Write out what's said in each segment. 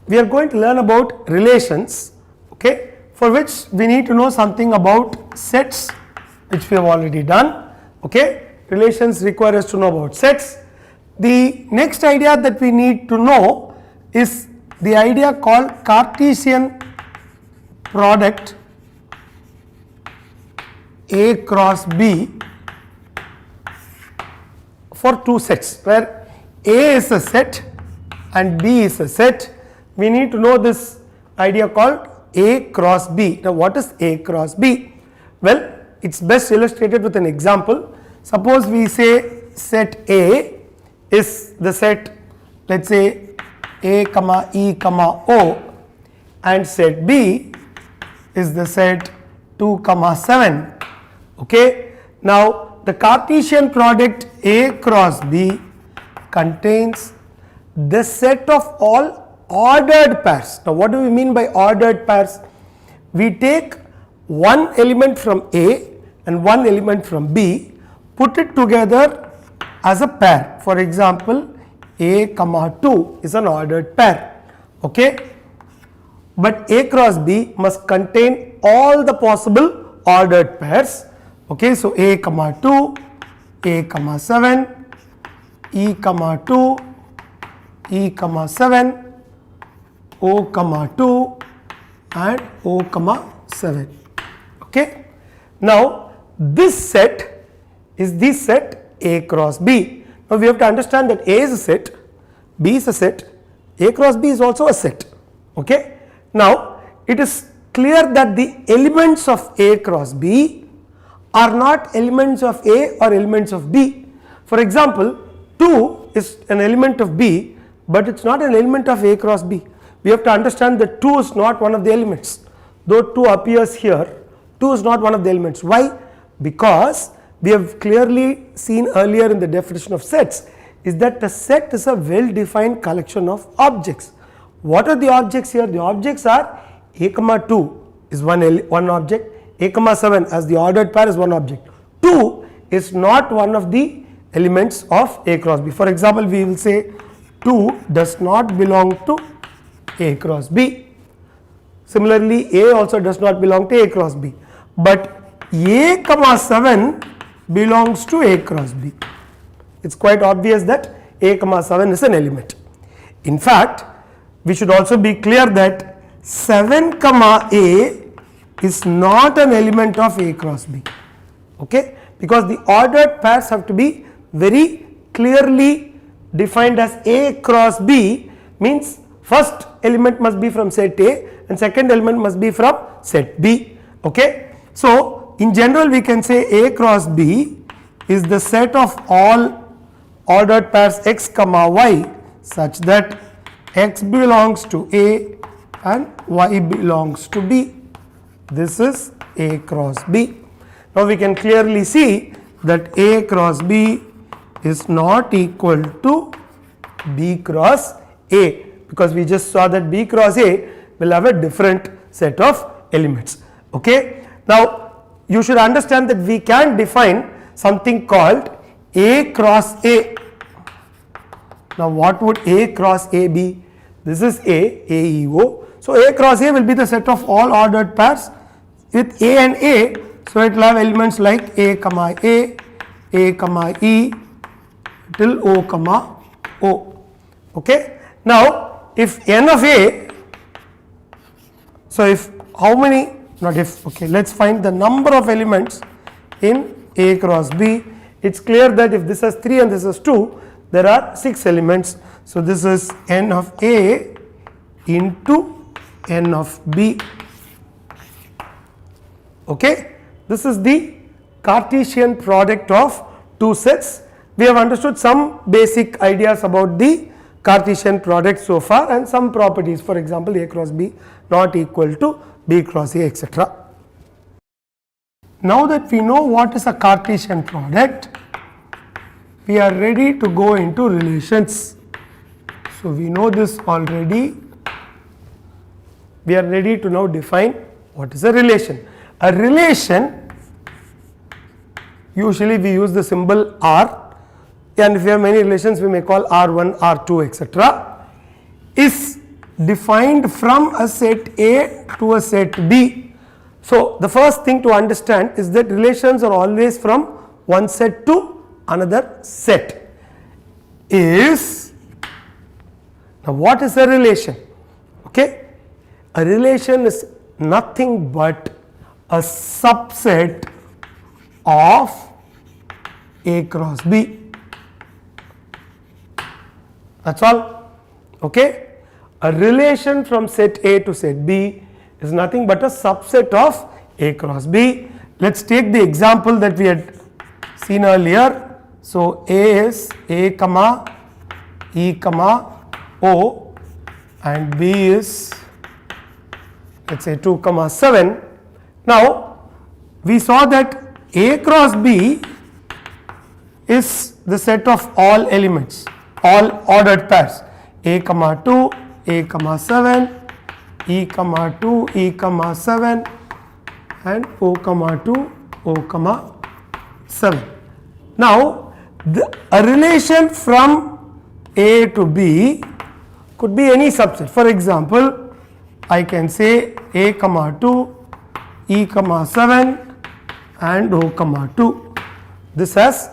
we are going to learn about relations, okay, for which we need to know something about sets, which we have already done, okay. Relations require us to know about sets. The next idea that we need to know is the idea called Cartesian product A cross B for two sets, where A is a set and B is a set. We need to know this idea called A cross B. Now what is A cross B? Well, it's best illustrated with an example. Suppose we say set A is the set, let's say A comma E comma O, and set B is the set 2 comma 7, okay. Now the Cartesian product A cross B contains the set of all ordered pairs. Now what do we mean by ordered pairs? We take one element from A and one element from B, put it together as a pair. For example, A comma 2 is an ordered pair, okay. But A cross B must contain all the possible ordered pairs, okay. So A comma 2, A comma 7, E comma 2, E comma 7, O comma 2 and O comma 7, okay. Now this set is the set A cross B. Now we have to understand that A is a set, B is a set, A cross B is also a set, okay. Now it is clear that the elements of A cross B are not elements of A or elements of B. For example, 2 is an element of B, but it is not an element of A cross B. We have to understand that 2 is not one of the elements. Though 2 appears here, 2 is not one of the elements. Why? Because we have clearly seen earlier in the definition of sets is that a set is a well defined collection of objects. What are the objects here? The objects are A comma 2 is one object, A comma 7 as the ordered pair is one object. 2 is not one of the elements of A cross B. For example, we will say 2 does not belong to A cross B. Similarly, A also does not belong to A cross B, but A comma 7 belongs to A cross B. It is quite obvious that A comma 7 is an element. In fact, we should also be clear that 7 comma A is not an element of A cross B, okay, because the ordered pairs have to be very clearly defined as A cross B, means first element must be from set A and second element must be from set B, okay. So in general we can say A cross B is the set of all ordered pairs x comma y such that x belongs to A and y belongs to B. This is A cross B. Now we can clearly see that A cross B is not equal to B cross A, because we just saw that B cross A will have a different set of elements, okay. Now you should understand that we can define something called A cross A. Now what would A cross A be? This is A, E, O. So A cross A will be the set of all ordered pairs with A and A. So it will have elements like A comma E till O comma O, okay. Now if n of A, so if how many, not if, okay, let us find the number of elements in A cross B. It is clear that if this has 3 and this has 2, there are 6 elements. So this is n of A into n of B, okay. This is the Cartesian product of two sets. We have understood some basic ideas about the Cartesian product so far and some properties, for example A cross B not equal to B cross A, etc. Now that we know what is a Cartesian product, we are ready to go into relations. So we know this already. We are ready to now define what is a relation. A relation, usually we use the symbol R, and if we have many relations we may call R1, R2, etc. is defined from a set A to a set B. So the first thing to understand is that relations are always from one set to another set. Is, now what is a relation? Okay, a relation is nothing but a subset of A cross B. That's all. Okay, a relation from set A to set B is nothing but a subset of A cross B. Let's take the example that we had seen earlier. So A is A comma E comma O and B is, let's say, 2 comma 7. Now we saw that A cross B is the set of all elements, all ordered pairs, A comma 2, A comma 7, E comma 2, E comma 7 and O comma 2, O comma 7. Now a relation from A to B could be any subset. For example, I can say A comma 2, E comma 7 and O comma 2. This has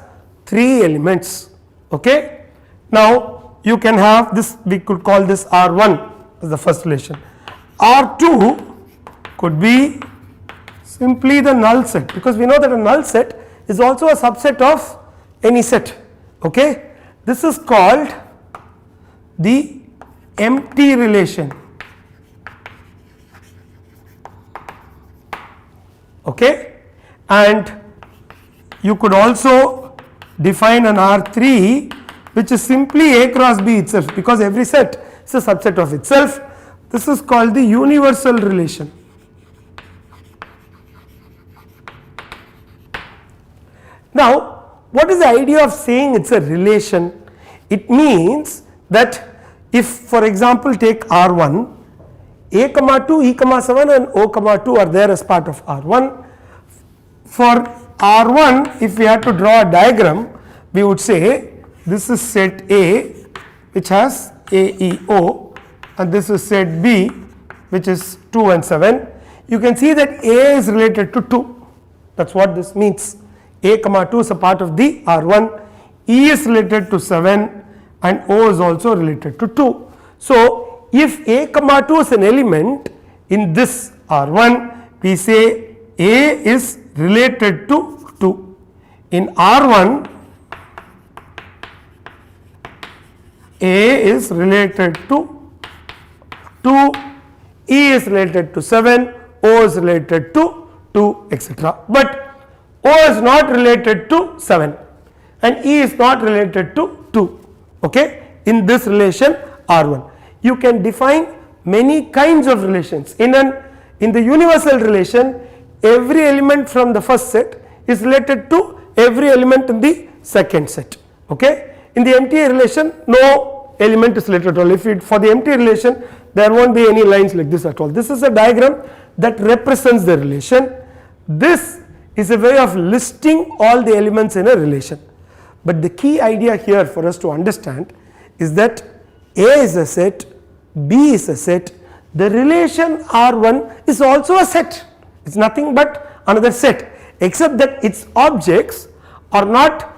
3 elements. Okay. Now you can have this, we could call this R1 as the first relation. R2 could be simply the null set, because we know that a null set is also a subset of any set. Okay. This is called the empty relation. Okay, and you could also define an R3 which is simply A cross B itself, because every set is a subset of itself. This is called the universal relation. Now what is the idea of saying it's a relation? It means that if, for example, take R1, A comma 2, E comma 7 and O comma 2 are there as part of R1. For R1, if we had to draw a diagram, we would say this is set A which has A, E, O, and this is set B which is 2 and 7. You can see that A is related to 2. That's what this means. A comma 2 is a part of the R1, E is related to 7 and O is also related to 2. So if A comma 2 is an element in this R1, we say A is related to 2. In R1, A is related to 2, E is related to 7, O is related to 2, etc. But O is not related to 7 and E is not related to 2. Okay, in this relation R1. You can define many kinds of relations. In the universal relation, every element from the first set is related to every element in the second set. Okay, in the empty relation, no element is related at all. If for the empty relation, there won't be any lines like this at all. This is a diagram that represents the relation. This is a way of listing all the elements in a relation. But the key idea here for us to understand is that A is a set, B is a set, the relation R1 is also a set. It is nothing but another set, except that its objects are not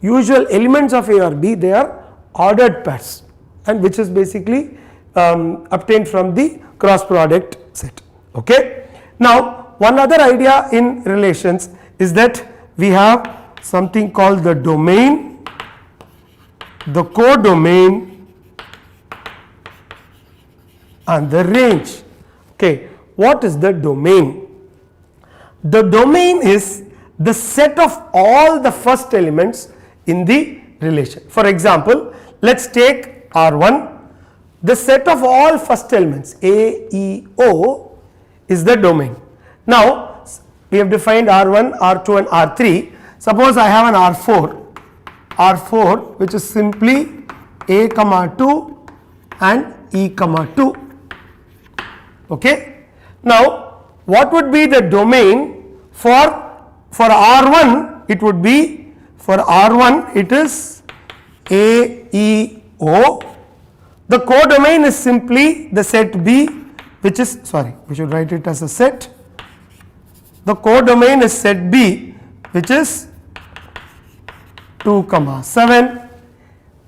usual elements of A or B, they are ordered pairs, and which is basically obtained from the cross product set. Okay. Now one other idea in relations is that we have something called the domain, the codomain and the range. Okay, what is the domain? The domain is the set of all the first elements in the relation. For example, let us take R1, the set of all first elements A, E, O is the domain. Now we have defined R1, R2 and R3. Suppose I have an R4 which is simply A comma 2 and E comma 2. Okay. Now what would be the domain for R1? It would be, for R1 it is A, E, O. The codomain is simply the set B, which is, sorry, we should write it as a set. The codomain is set B, which is 2, 7,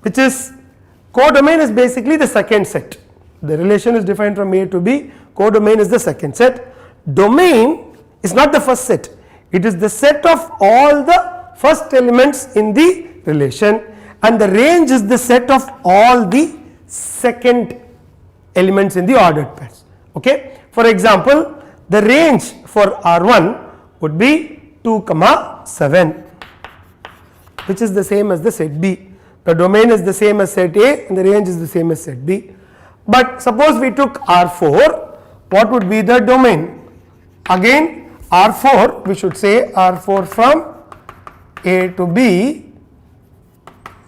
which is, codomain is basically the second set. The relation is defined from A to B, codomain is the second set. Domain is not the first set, it is the set of all the first elements in the relation, and the range is the set of all the second elements in the ordered pairs. Okay? For example, the range for R1 would be 2, 7, which is the same as the set B. The domain is the same as set A and the range is the same as set B. But suppose we took R4, what would be the domain? Again R4, we should say R4 from A to B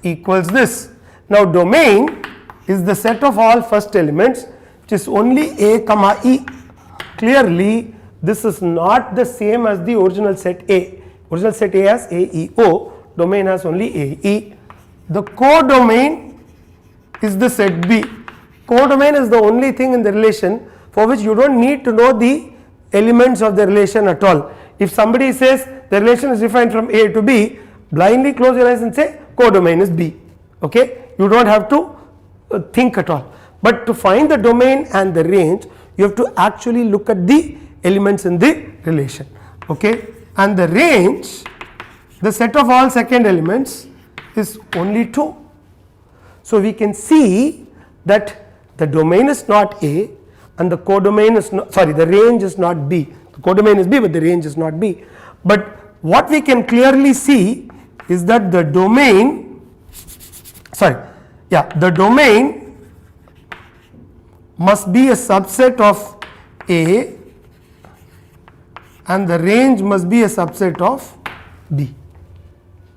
equals this. Now domain is the set of all first elements, which is only A, E. Clearly this is not the same as the original set A. Original set A has A, E, O, domain has only A, E. The codomain is the set B. Codomain is the only thing in the relation for which you don't need to know the elements of the relation at all. If somebody says the relation is defined from A to B, blindly close your eyes and say codomain is B. Okay? You don't have to think at all. But to find the domain and the range, you have to actually look at the elements in the relation. Okay? And the range, the set of all second elements, is only 2. So we can see that the domain is not A and the codomain is not, sorry, the range is not B. The codomain is B but the range is not B. But what we can clearly see is that the domain, the domain must be a subset of A and the range must be a subset of B.